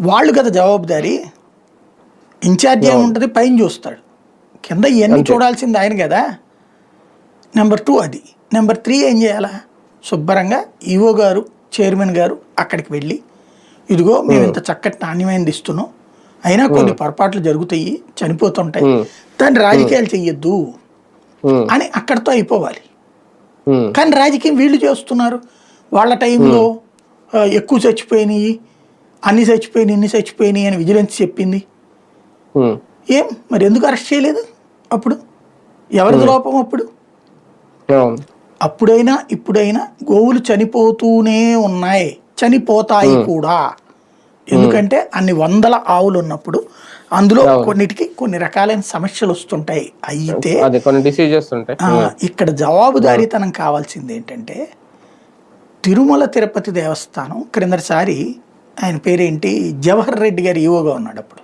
వాళ్ళు కదా జవాబుదారీ. ఇన్ఛార్జ్ ఏముంటుంది, పైన చూస్తాడు, కింద ఇవన్నీ చూడాల్సింది ఆయన కదా. నెంబర్ 2 అది. నెంబర్ 3 ఏం చేయాలా, శుభ్రంగా ఈవో గారు, చైర్మన్ గారు అక్కడికి వెళ్ళి, ఇదిగో మేము ఇంత చక్కటి నాణ్యమైనది ఇస్తున్నాం, అయినా కొన్ని పొరపాట్లు జరుగుతాయి, చనిపోతుంటాయి, దాన్ని రాజకీయాలు చెయ్యొద్దు అని అక్కడితో అయిపోవాలి. కానీ రాజకీయం వీళ్ళు చేస్తున్నారు. వాళ్ళ టైంలో ఎక్కువ చచ్చిపోయినాయి, అన్ని చచ్చిపోయినాయి, ఇన్ని చచ్చిపోయినాయి అని విజిలెన్స్ చెప్పింది. ఏం మరి ఎందుకు అరెస్ట్ చేయలేదు? అప్పుడు ఎవరిది లోపం? అప్పుడైనా ఇప్పుడైనా గోవులు చనిపోతూనే ఉన్నాయి, చనిపోతాయి కూడా. ఎందుకంటే అన్ని వందల ఆవులు ఉన్నప్పుడు అందులో కొన్నిటికి కొన్ని రకాలైన సమస్యలు వస్తుంటాయి. అయితే ఇక్కడ జవాబుదారీతనం కావాల్సింది ఏంటంటే, తిరుమల తిరుపతి దేవస్థానం క్రిందటిసారి ఆయన పేరేంటి, జవహర్ రెడ్డి గారు ఈవోగా ఉన్నాడు అప్పుడు.